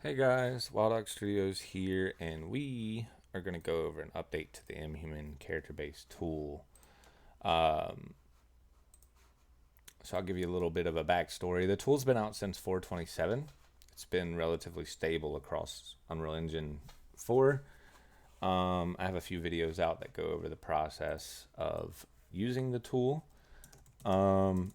Hey guys, Wild Dog Studios here, and we are going to go over an update to the Mhuman character-based tool. Um, so I'll give you a little bit of a backstory. The tool's been out since 427. It's been relatively stable across Unreal Engine 4. I have a few videos out that go over the process of using the tool. Um,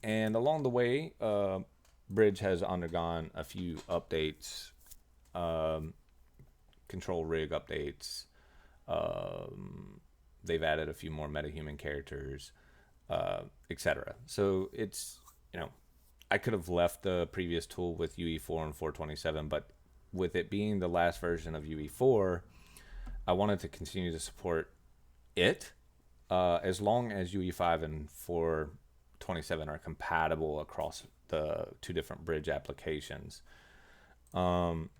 and along the way, Bridge has undergone a few updates, um, control rig updates. They've added a few more metahuman characters, etc. So it's, you know, I could have left the previous tool with UE4 and 427, but with it being the last version of UE4, I wanted to continue to support it as long as UE5 and 427 are compatible across the two different bridge applications. Um,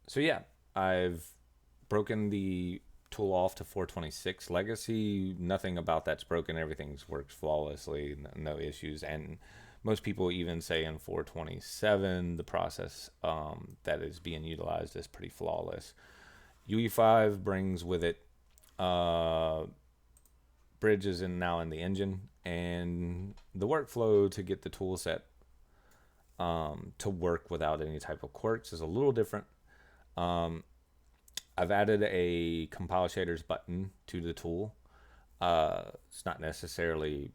so yeah, I've broken the tool off to 426 legacy. Nothing about that's broken. Everything's works flawlessly, no issues. And most people even say in 427 the process that is being utilized is pretty flawless. UE5 brings with it uh, bridges in now in the engine, and the workflow to get the tool set to work without any type of quirks is a little different. Um, I've added a compile shaders button to the tool. It's not necessarily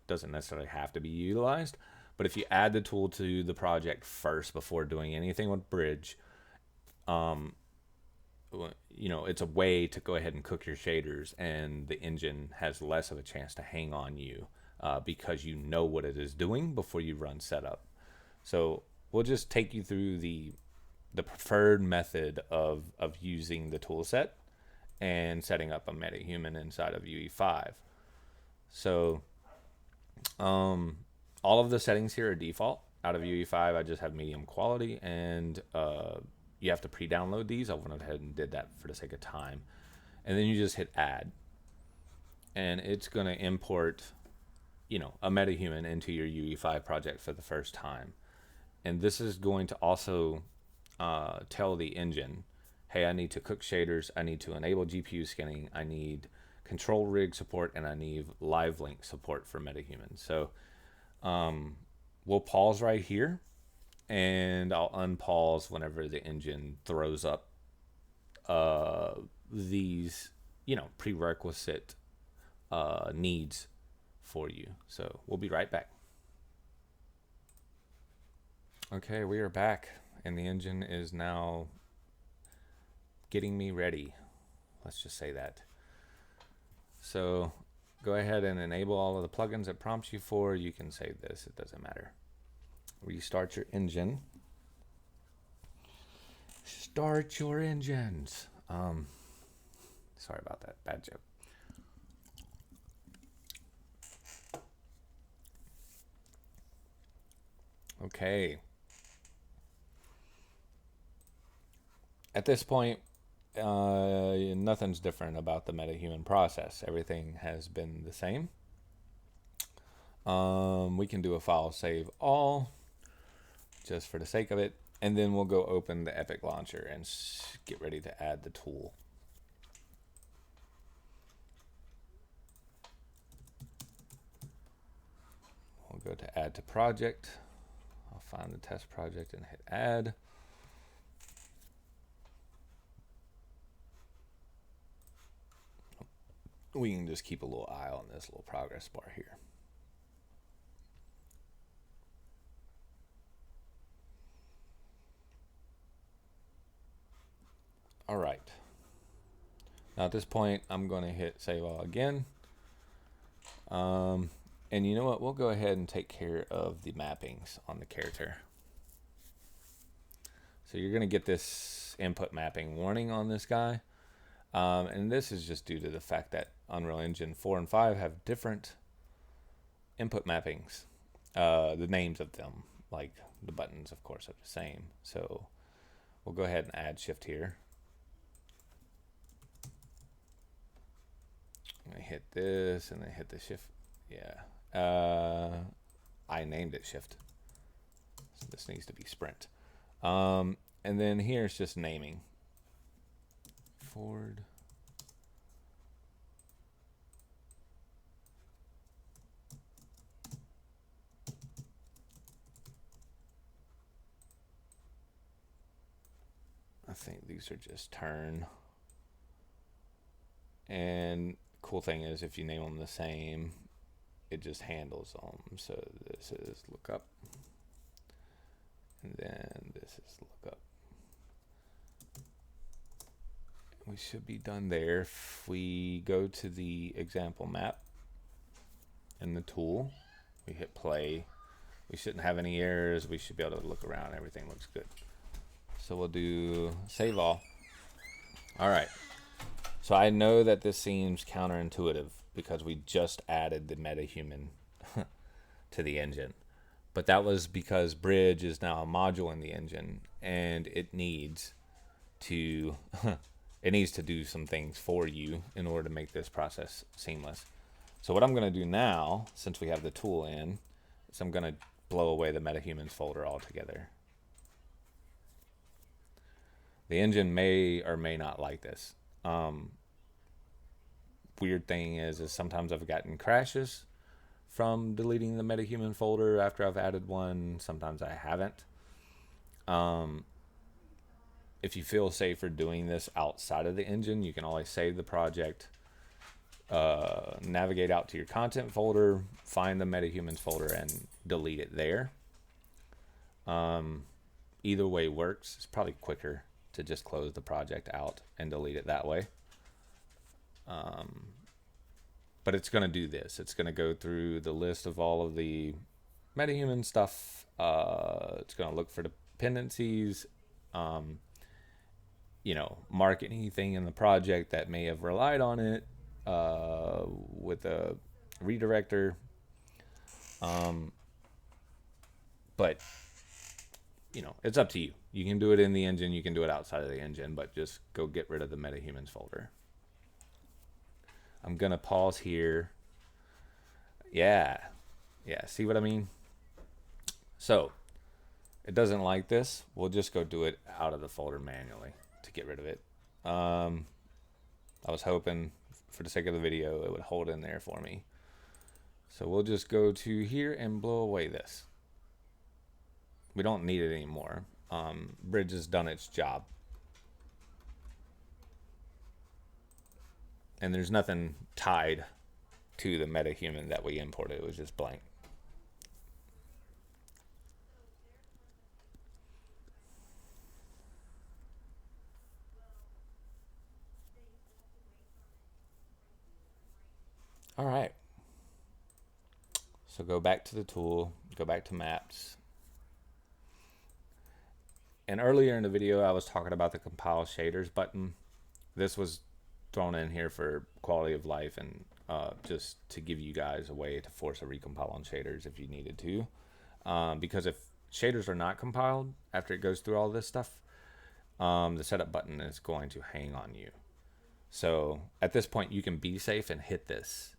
doesn't necessarily have to be utilized, but if you add the tool to the project first before doing anything with Bridge, um, it's a way to go ahead and cook your shaders, and the engine has less of a chance to hang on you because you know what it is doing before you run setup. So we'll just take you through the preferred method of using the tool set and setting up a metahuman inside of UE5. So all of the settings here are default. Out of UE5, I just have medium quality, and you have to pre-download these. I went ahead and did that for the sake of time. And then you just hit add, and it's going to import, a metahuman into your UE5 project for the first time. And this is going to also tell the engine, hey, I need to cook shaders, I need to enable GPU scanning, I need control rig support, and I need live link support for metahuman. So we'll pause right here, and I'll unpause whenever the engine throws up these, prerequisite needs for you. So we'll be right back. Okay, we are back, and the engine is now getting me ready. Let's just say that. So go ahead and enable all of the plugins it prompts you for. You can save this, it doesn't matter. Restart your engine. Start your engines. Sorry about that. Bad joke. Okay. At this point, nothing's different about the metahuman process. Everything has been the same. We can do a file save all just for the sake of it, and then we'll go open the Epic launcher and get ready to add the tool. We'll go to add to project. I'll find the test project and hit add. We can just keep a little eye on this little progress bar here. All right. Now at this point, I'm going to hit save all again. And you know what? We'll go ahead and take care of the mappings on the character. So you're going to get this input mapping warning on this guy. And this is just due to the fact that Unreal Engine 4 and 5 have different input mappings. The names of them, like the buttons, of course, are the same. So we'll go ahead and add shift here. I'm going to hit this and then hit the shift. Yeah. I named it shift. So this needs to be sprint. And then here's just naming. Ford. I think these are just turn. And cool thing is if you name them the same, it just handles them. So this is look up. And then this is look up. We should be done there. If we go to the example map in the tool, we hit play. We shouldn't have any errors. We should be able to look around. Everything looks good. So we'll do save all. All right. So I know that this seems counterintuitive because we just added the Metahuman to the engine. But that was because Bridge is now a module in the engine, and it needs to it needs to do some things for you in order to make this process seamless. So what I'm going to do now, since we have the tool in, is I'm going to blow away the Metahumans folder altogether. The engine may or may not like this. Weird thing is sometimes I've gotten crashes from deleting the Metahuman folder after I've added one. Sometimes I haven't. If you feel safer doing this outside of the engine, you can always save the project, navigate out to your content folder, find the Metahumans folder, and delete it there. Either way works. It's probably quicker to just close the project out and delete it that way. But it's going to do this. It's going to go through the list of all of the Metahuman stuff. It's going to look for dependencies, mark anything in the project that may have relied on it with a redirector. But, it's up to you. You can do it in the engine. You can do it outside of the engine, but just go get rid of the Metahumans folder. I'm going to pause here. Yeah. See what I mean? So it doesn't like this. We'll just go do it out of the folder manually to get rid of it. I was hoping for the sake of the video, it would hold in there for me. So we'll just go to here and blow away this. We don't need it anymore. Bridge has done its job. And there's nothing tied to the Metahuman that we imported. It was just blank. All right. So go back to the tool, go back to maps. And earlier in the video, I was talking about the compile shaders button. This was thrown in here for quality of life and just to give you guys a way to force a recompile on shaders if you needed to. Because if shaders are not compiled after it goes through all this stuff, the setup button is going to hang on you. So at this point, you can be safe and hit this.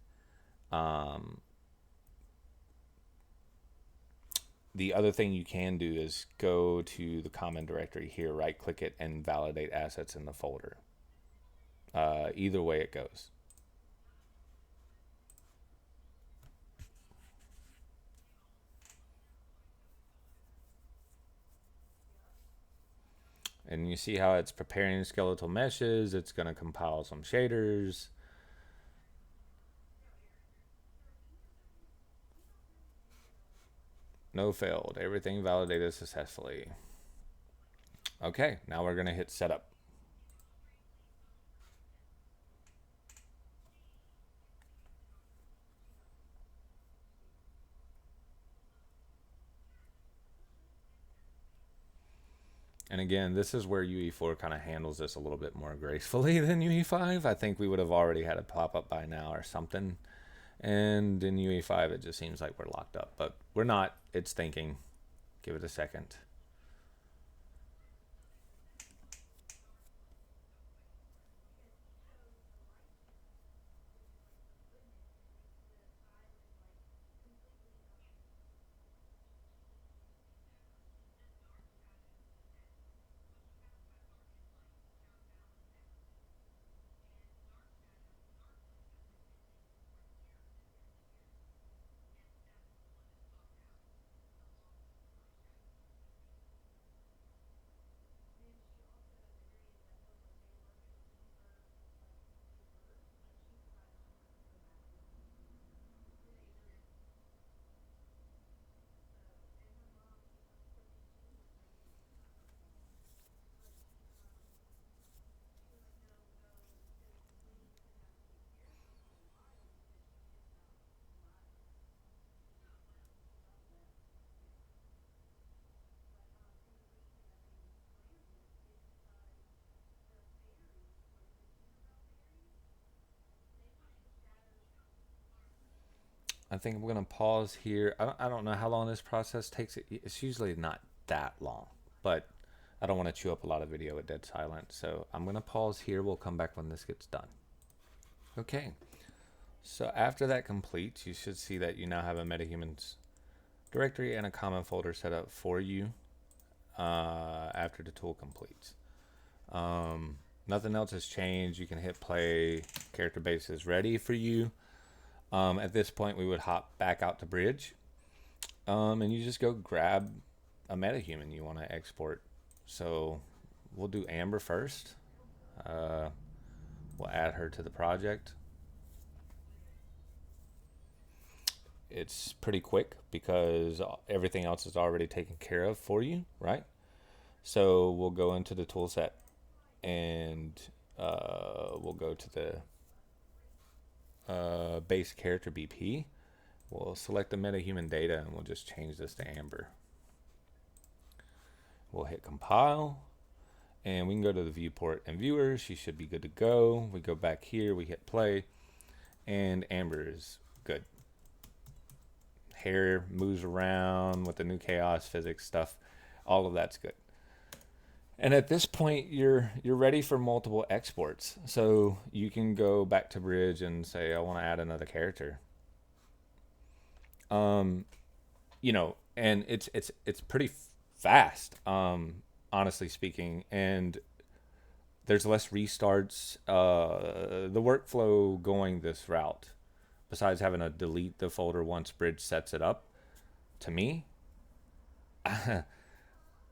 The other thing you can do is go to the common directory here, right click it, and validate assets in the folder. Either way it goes. And you see how it's preparing skeletal meshes. It's going to compile some shaders. No failed. Everything validated successfully. Okay, now we're going to hit setup. And again, this is where UE4 kind of handles this a little bit more gracefully than UE5. I think we would have already had a pop-up by now or something. And in UE5, it just seems like we're locked up. But we're not. It's thinking. Give it a second. I think we're gonna pause here. I don't know how long this process takes. It's usually not that long, but I don't want to chew up a lot of video with dead silence. So I'm gonna pause here. We'll come back when this gets done. Okay. So after that completes, you should see that you now have a Metahumans directory and a common folder set up for you after the tool completes. Nothing else has changed. You can hit play. Character base is ready for you. At this point, we would hop back out to Bridge, and you just go grab a metahuman you want to export. So we'll do Amber first. We'll add her to the project. It's pretty quick because everything else is already taken care of for you, right? So we'll go into the tool set and we'll go to the base character BP. We'll select the metahuman data and we'll just change this to Amber. We'll hit compile and we can go to the viewport and viewers. She should be good to go. We go back here, we hit play, and Amber is good. Hair moves around with the new chaos physics stuff. All of that's good. And at this point, you're ready for multiple exports. So you can go back to Bridge and say, I want to add another character. You know, and it's pretty fast, honestly speaking. And there's less restarts. The workflow going this route, besides having to delete the folder once Bridge sets it up, to me,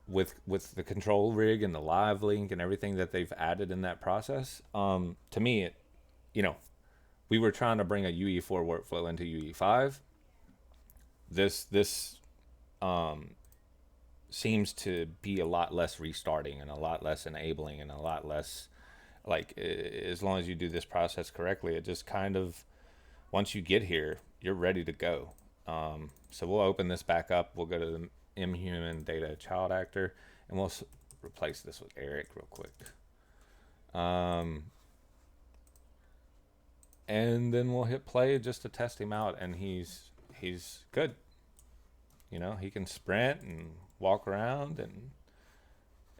with the control rig and the live link and everything that they've added in that process, to me, it, you know, we were trying to bring a UE4 workflow into UE5. This seems to be a lot less restarting and a lot less enabling and a lot less, like, as long as you do this process correctly, it just kind of, once you get here, you're ready to go. So we'll open this back up. We'll go to the Mhuman data child actor, and we'll replace this with Eric real quick. And then we'll hit play just to test him out, and he's good. You know, he can sprint and walk around, and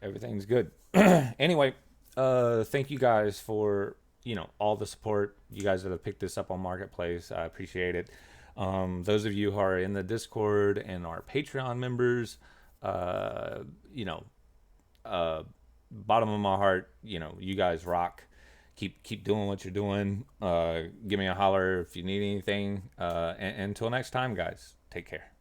everything's good. Anyway, thank you guys for, you know, all the support. You guys that have picked this up on Marketplace, I appreciate it. Those of you who are in the Discord and are Patreon members, you know, bottom of my heart, you know, you guys rock. Keep doing what you're doing. Give me a holler if you need anything. And until next time, guys, take care.